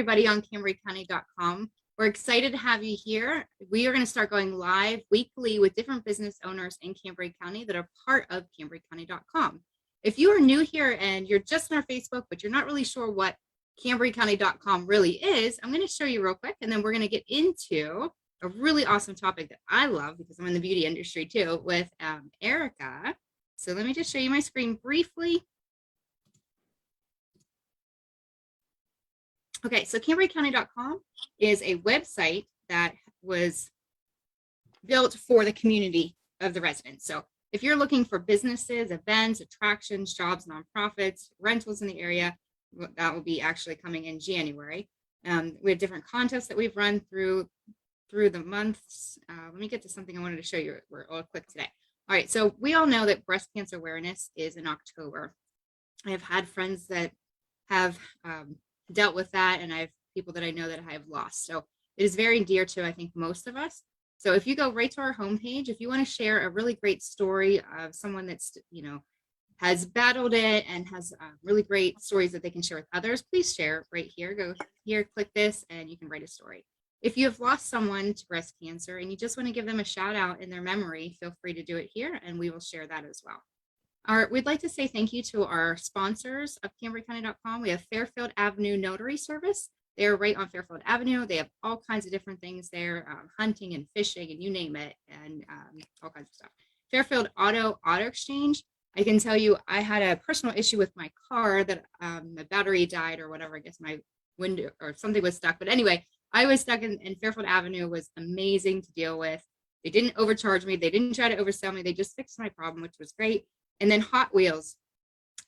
everybody on CambriaCounty.com. We're excited to have you here. We are going to start going live weekly with different business owners in Cambria County that are part of CambriaCounty.com. If you are new here and you're just on our Facebook, but you're not really sure what CambriaCounty.com really is, I'm going to show you real quick, and then we're going to get into a really awesome topic that I love because I'm in the beauty industry too with Erika. So let me just show you my screen briefly. Okay, so CambriaCounty.com is a website that was built for the community of the residents. So if you're looking for businesses, events, attractions, jobs, nonprofits, rentals in the area, that will be actually coming in January. We have different contests that we've run through the months. Let me get to something I wanted to show you real quick today. All right, so we all know that breast cancer awareness is in October. I have had friends that have dealt with that, and I have people that I know that I have lost. So it is very dear to, I think, most of us. So if you go right to our homepage, if you want to share a really great story of someone that's, has battled it and has really great stories that they can share with others, please share right here. Go here, click this, and you can write a story. If you have lost someone to breast cancer and you just want to give them a shout out in their memory, feel free to do it here, and we will share that as well. We'd like to say thank you to our sponsors of CambriaCounty.com. We have Fairfield Avenue Notary Service. They're right on Fairfield Avenue. They have all kinds of different things there, hunting and fishing and you name it, and all kinds of stuff. Fairfield Auto Exchange. I can tell you I had a personal issue with my car that the battery died or whatever. I guess my window or something was stuck. But anyway, I was stuck in Fairfield Avenue. Was amazing to deal with. They didn't overcharge me. They didn't try to oversell me. They just fixed my problem, which was great. And then Hot Wheels.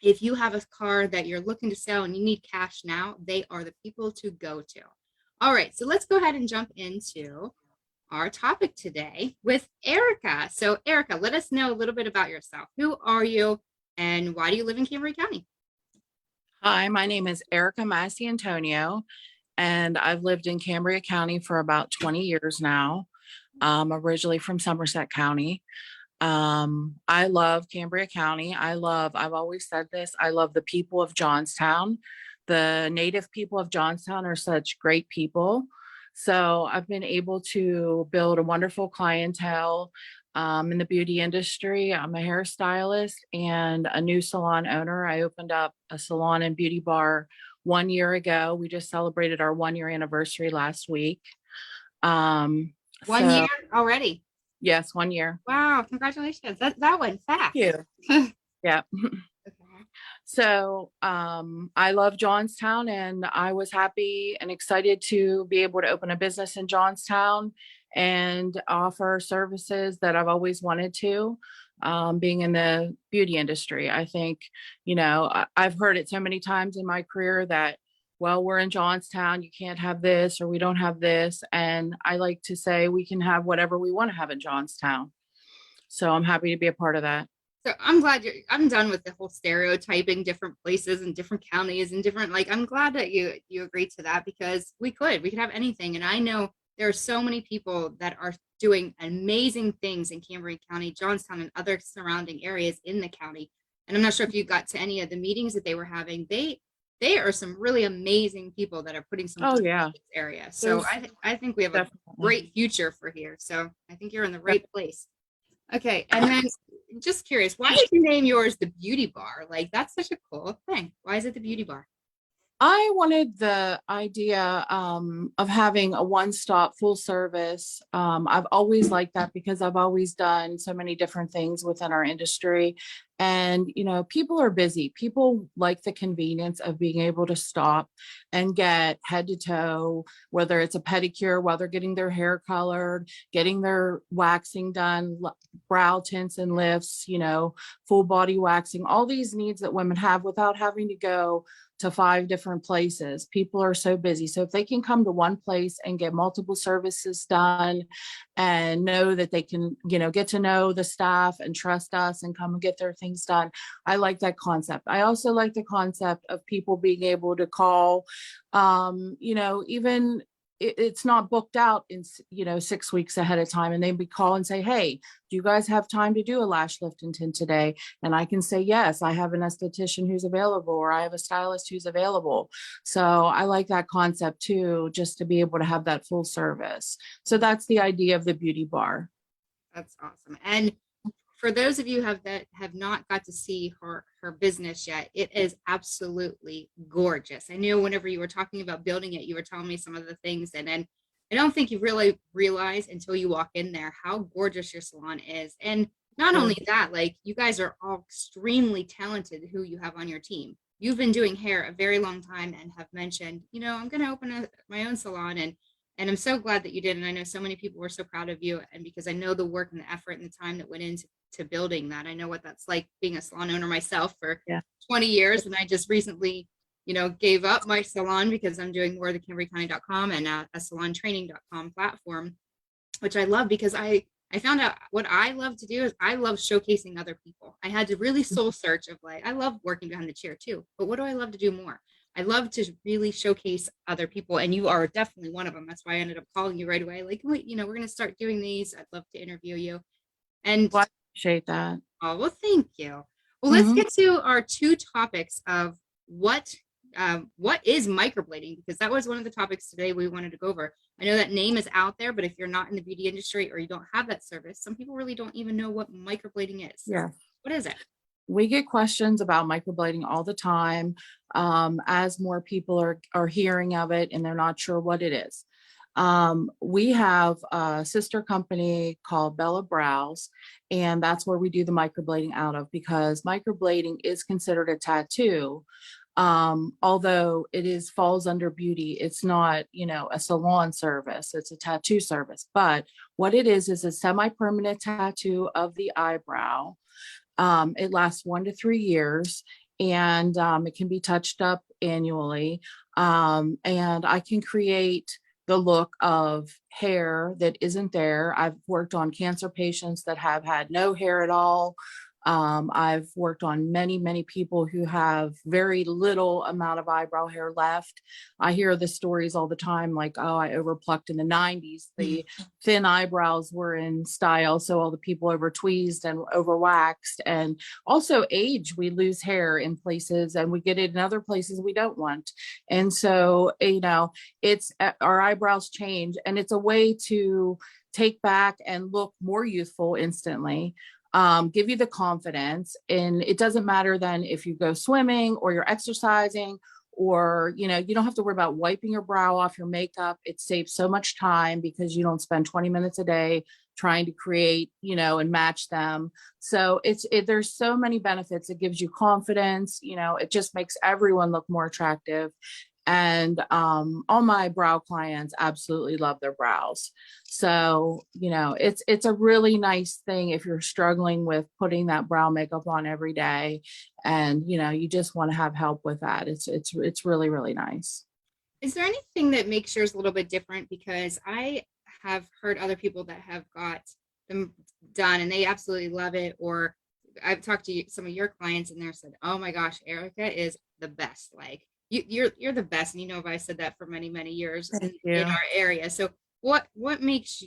If you have a car that you're looking to sell and you need cash now, they are the people to go to. All right, so let's go ahead and jump into our topic today with Erika. So Erika, let us know a little bit about yourself. Who are you and why do you live in Cambria County? Hi, my name is Erika Masciantonio, and I've lived in Cambria County for about 20 years now. I'm originally from Somerset County. I love Cambria County. I've always said this, I love the people of Johnstown. The native people of Johnstown are such great people. So I've been able to build a wonderful clientele in the beauty industry. I'm a hairstylist and a new salon owner. I opened up a salon and beauty bar 1 year ago. We just celebrated our 1 year anniversary last week. 1 year already? Yes, 1 year. Wow, congratulations. That went fast. Thank you. Yeah. So I love Johnstown, and I was happy and excited to be able to open a business in Johnstown and offer services that I've always wanted to, being in the beauty industry. I think, I've heard it so many times in my career that, well, we're in Johnstown, you can't have this, or we don't have this. And I like to say we can have whatever we want to have in Johnstown. So I'm happy to be a part of that. So I'm glad I'm done with the whole stereotyping different places and different counties and different, I'm glad that you agreed to that, because we could have anything. And I know there are so many people that are doing amazing things in Cambria County, Johnstown, and other surrounding areas in the county. And I'm not sure if you got to any of the meetings that they were having. They are some really amazing people that are putting some in this area. So I think we have a great future for here. So I think you're in the right place. Okay. And then just curious, why did you name yours the Beauty Bar? That's such a cool thing. Why is it the Beauty Bar? I wanted the idea of having a one-stop full service. I've always liked that because I've always done so many different things within our industry. And, people are busy. People like the convenience of being able to stop and get head to toe, whether it's a pedicure, while they're getting their hair colored, getting their waxing done, brow tints and lifts, full body waxing, all these needs that women have without having to go to 5 different places. People are so busy. So if they can come to one place and get multiple services done and know that they can, get to know the staff and trust us and come and get their things done, I like that concept. I also like the concept of people being able to call, even it's not booked out in, 6 weeks ahead of time. And they would call and say, hey, do you guys have time to do a lash lift and tint today? And I can say, yes, I have an esthetician who's available, or I have a stylist who's available. So I like that concept too, just to be able to have that full service. So that's the idea of the beauty bar. That's awesome. And for those of you that have not got to see her business yet, it is absolutely gorgeous. I knew whenever you were talking about building it, you were telling me some of the things, and then I don't think you really realize until you walk in there how gorgeous your salon is. And not only that, like, you guys are all extremely talented who you have on your team. You've been doing hair a very long time and have mentioned, I'm going to open my own salon, and I'm so glad that you did. And I know so many people were so proud of you. And because I know the work and the effort and the time that went into building that, I know what that's like being a salon owner myself for 20 years. And I just recently, gave up my salon because I'm doing more of the CambriaCounty.com and a salontraining.com platform, which I love, because I found out what I love to do is I love showcasing other people. I had to really soul search of, like, I love working behind the chair too, but what do I love to do more? I love to really showcase other people, and you are definitely one of them. That's why I ended up calling you right away. Like, wait, we're going to start doing these. I'd love to interview you. And Well, I appreciate that. Oh, well, thank you. Well, let's get to our two topics of what is microblading, because that was one of the topics today we wanted to go over. I know that name is out there, but if you're not in the beauty industry or you don't have that service, some people really don't even know what microblading is. Yeah. What is it? We get questions about microblading all the time, as more people are hearing of it and they're not sure what it is. We have a sister company called Bella Brows, and that's where we do the microblading out of, because microblading is considered a tattoo. Although it falls under beauty, it's not, a salon service, it's a tattoo service. But what it is a semi-permanent tattoo of the eyebrow. It lasts 1 to 3 years, and it can be touched up annually. And I can create the look of hair that isn't there. I've worked on cancer patients that have had no hair at all. I've worked on many, many people who have very little amount of eyebrow hair left. I hear the stories all the time, like, oh, I overplucked in the 90s. The thin eyebrows were in style, so all the people over tweezed and overwaxed. And also age, we lose hair in places and we get it in other places we don't want. And so, it's our eyebrows change, and it's a way to take back and look more youthful instantly. Give you the confidence. And it doesn't matter then if you go swimming or you're exercising, or, you don't have to worry about wiping your brow off your makeup. It saves so much time because you don't spend 20 minutes a day trying to create, and match them. So there's so many benefits. It gives you confidence, it just makes everyone look more attractive. And all my brow clients absolutely love their brows. So, it's a really nice thing if you're struggling with putting that brow makeup on every day, and, you just want to have help with that. It's really, really nice. Is there anything that makes yours a little bit different? Because I have heard other people that have got them done and they absolutely love it. Or I've talked to some of your clients and they're said, oh my gosh, Erika is the best. Like, you're the best. And I've said that for many, many years in our area. So what makes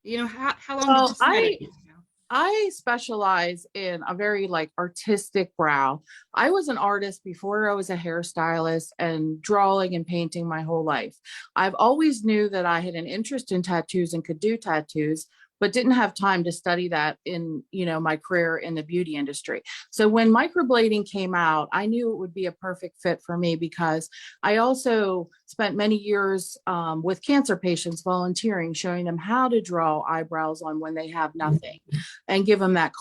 you, how long did you study? I specialize in a very artistic brow. I was an artist before I was a hairstylist, and drawing and painting my whole life. I've always knew that I had an interest in tattoos and could do tattoos, but didn't have time to study that in, my career in the beauty industry. So when microblading came out, I knew it would be a perfect fit for me, because I also spent many years with cancer patients volunteering, showing them how to draw eyebrows on when they have nothing and give them that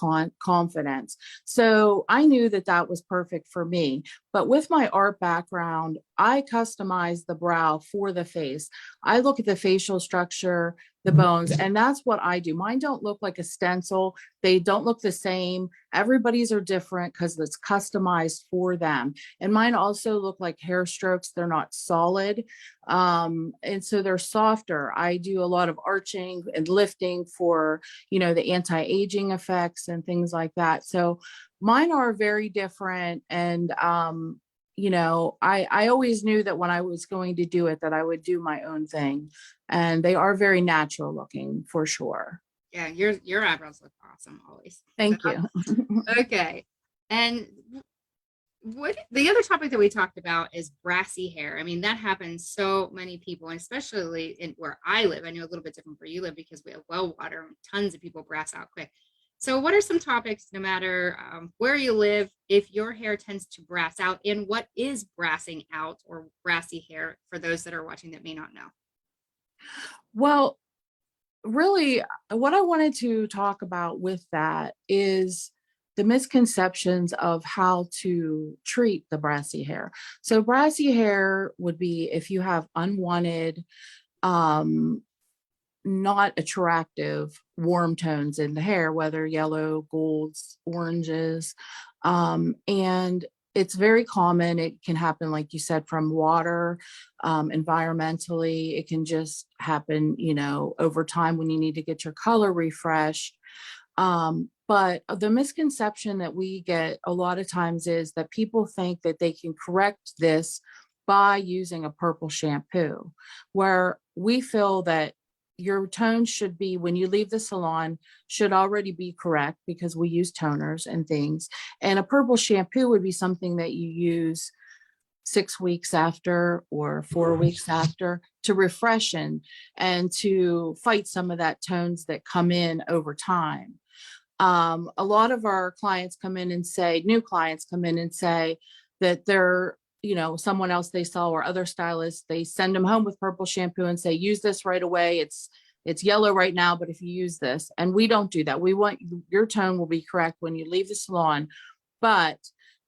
confidence. So I knew that was perfect for me. But with my art background, I customize the brow for the face. I look at the facial structure, the bones, and that's what I do. Mine don't look like a stencil. They don't look the same. Everybody's are different because it's customized for them. And mine also look like hair strokes. They're not solid. And so they're softer. I do a lot of arching and lifting for, the anti-aging effects and things like that. So mine are very different. And I always knew that when I was going to do it, that I would do my own thing. And they are very natural looking for sure. Yeah, your eyebrows look awesome always. So, Thank you. okay. And what the other topic that we talked about is brassy hair. I mean, that happens so many people, and especially in where I live. I know a little bit different where you live because we have well water and tons of people brass out quick. So, what are some topics, no matter where you live, if your hair tends to brass out, and what is brassing out or brassy hair for those that are watching that may not know? Well, really, what I wanted to talk about with that is the misconceptions of how to treat the brassy hair. So, brassy hair would be if you have unwanted, um, not attractive warm tones in the hair, whether yellow, golds, oranges. And it's very common. It can happen, like you said, from water, environmentally. It can just happen, over time when you need to get your color refreshed. But the misconception that we get a lot of times is that people think that they can correct this by using a purple shampoo, where we feel that your tone should be, when you leave the salon, should already be correct because we use toners and things. And a purple shampoo would be something that you use 6 weeks after or 4 weeks after to refreshen and to fight some of that tones that come in over time. A lot of our clients come in and say, new clients come in and say that they're, someone else they saw or other stylists, they send them home with purple shampoo and say, use this right away. It's yellow right now, but if you use this, and we don't do that. We want your tone will be correct when you leave the salon, but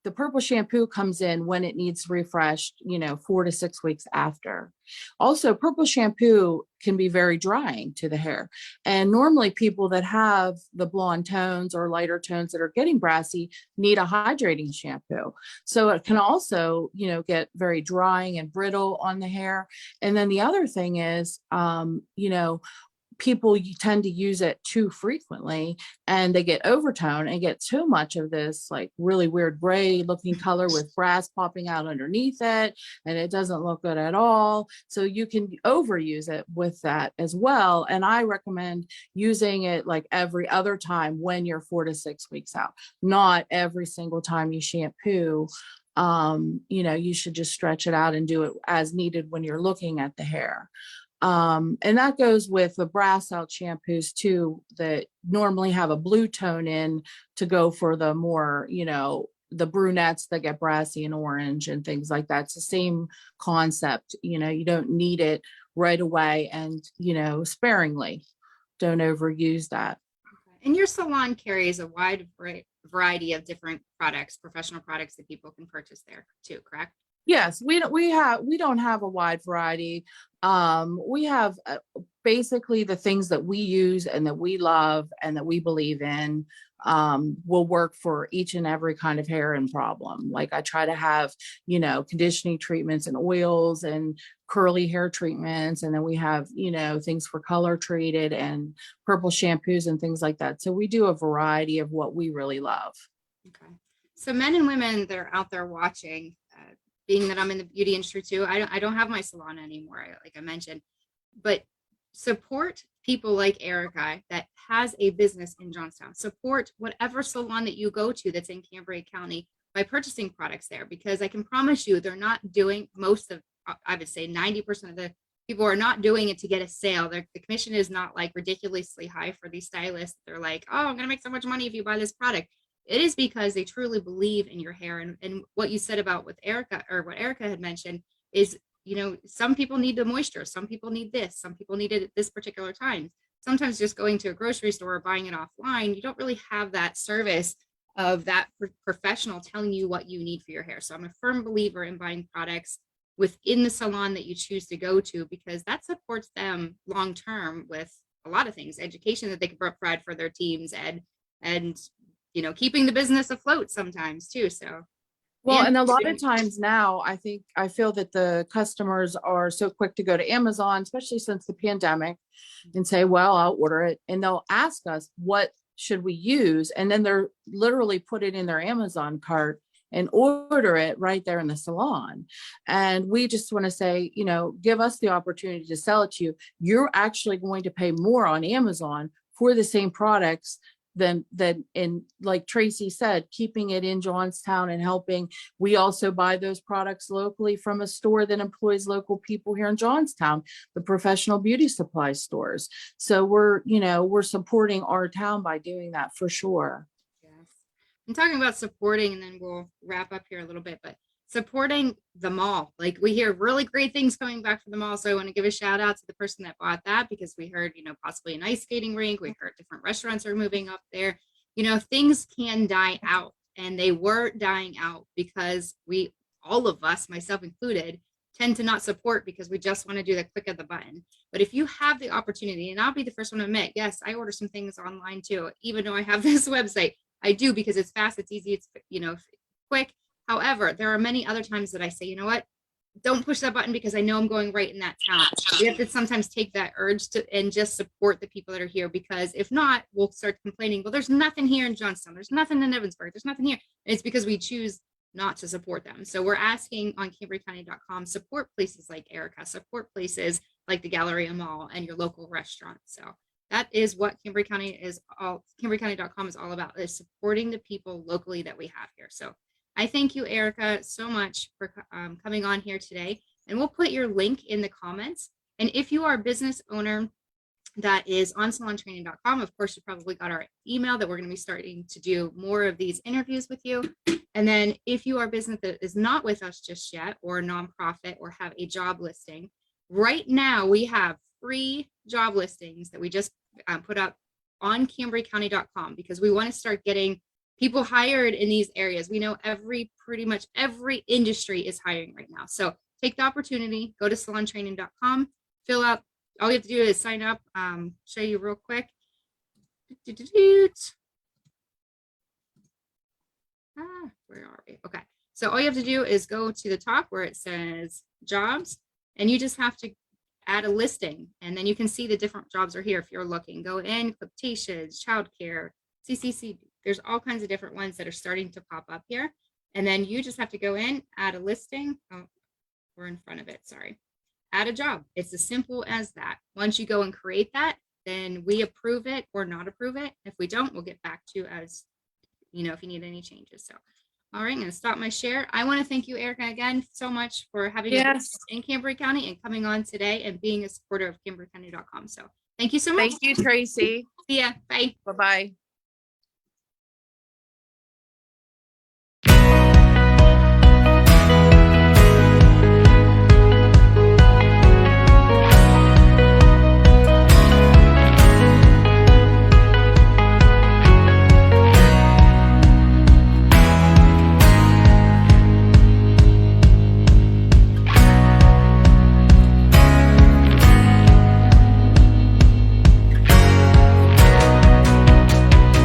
the purple shampoo comes in when it needs refreshed, 4 to 6 weeks after. Also, purple shampoo can be very drying to the hair. And normally people that have the blonde tones or lighter tones that are getting brassy need a hydrating shampoo. So it can also, get very drying and brittle on the hair. And then the other thing is, people you tend to use it too frequently and they get overtone and get too much of this like really weird gray looking color with brass popping out underneath it, and it doesn't look good at all. So you can overuse it with that as well. And I recommend using it like every other time when you're 4 to 6 weeks out, not every single time you shampoo. You should just stretch it out and do it as needed when you're looking at the hair. And that goes with the brass out shampoos too, that normally have a blue tone in to go for the more, the brunettes that get brassy and orange and things like that. It's the same concept. You don't need it right away, and, sparingly. Don't overuse that. And your salon carries a wide variety of different products, professional products that people can purchase there too, correct? Yes, we don't have a wide variety. We have basically the things that we use and that we love and that we believe in, will work for each and every kind of hair and problem. Like I try to have, conditioning treatments and oils and curly hair treatments. And then we have, things for color treated and purple shampoos and things like that. So we do a variety of what we really love. Okay. So men and women that are out there watching, being that I'm in the beauty industry too, I don't have my salon anymore, like I mentioned, but support people like Erika that has a business in Johnstown. Support whatever salon that you go to that's in Cambria County by purchasing products there, because I can promise you they're not doing, most of, I would say 90% of the people are not doing it to get a sale. The commission is not like ridiculously high for these stylists. They're like, oh, I'm gonna make so much money if you buy this product. It is because they truly believe in your hair. And what you said about with Erika, or what Erika had mentioned, is, some people need the moisture. Some people need this. Some people need it at this particular time. Sometimes just going to a grocery store or buying it offline, you don't really have that service of that professional telling you what you need for your hair. So I'm a firm believer in buying products within the salon that you choose to go to, because that supports them long term with a lot of things, education that they can provide for their teams, and keeping the business afloat sometimes too. So, well, and a lot of times now, I feel that the customers are so quick to go to Amazon, especially since the pandemic, and say, well, I'll order it. And they'll ask us, what should we use? And then they're literally put it in their Amazon cart and order it right there in the salon. And we just want to say, you know, give us the opportunity to sell it to you. You're actually going to pay more on Amazon for the same products than in, like Tracy said, keeping it in Johnstown and helping. We also buy those products locally from a store that employs local people here in Johnstown, the professional beauty supply stores. So we're, you know, we're supporting our town by doing that for sure. Yes. I'm talking about supporting, and then we'll wrap up here a little bit, but supporting the mall. Like, we hear really great things coming back from the mall. So I want to give a shout out to the person that bought that, because we heard, you know, possibly an ice skating rink. We heard different restaurants are moving up there. You know, things can die out, and they were dying out because we, all of us, myself included, tend to not support because we just want to do the click of the button. But if you have the opportunity, and I'll be the first one to admit, yes, I order some things online too, even though I have this website. I do, because it's fast, it's easy, it's, you know, quick. However, there are many other times that I say, you know what, don't push that button because I know I'm going right in that town. We have to sometimes take that urge to and just support the people that are here, because if not, we'll start complaining, well, there's nothing here in Johnstown, there's nothing in Evansburg, there's nothing here. And it's because we choose not to support them. So we're asking on CambriaCounty.com, support places like Erika, support places like the Galleria Mall and your local restaurants. So that is what CambriaCounty.com is all about, is supporting the people locally that we have here. So I thank you, Erika, so much for coming on here today. And we'll put your link in the comments. And if you are a business owner that is on salontraining.com, of course, you probably got our email that we're going to be starting to do more of these interviews with you. And then if you are a business that is not with us just yet, or a nonprofit, or have a job listing, right now we have free job listings that we just put up on CambriaCounty.com, because we want to start getting people hired in these areas. We know pretty much every industry is hiring right now. So take the opportunity, go to salontraining.com, fill out, all you have to do is sign up. Show you real quick. Where are we? Okay. So all you have to do is go to the top where it says jobs, and you just have to add a listing, and then you can see the different jobs are here. If you're looking, go in, quotations, childcare, CCC. There's all kinds of different ones that are starting to pop up here. And then you just have to go in, add a listing. Oh, we're in front of it, sorry. Add a job. It's as simple as that. Once you go and create that, then we approve it or not approve it. If we don't, we'll get back to you as, you know, if you need any changes. So, all right, I'm going to stop my share. I want to thank you, Erika, again, so much for having us in Cambria County and coming on today and being a supporter of CambriaCounty.com. So thank you so much. Thank you, Tracy. See ya. Bye. Bye-bye.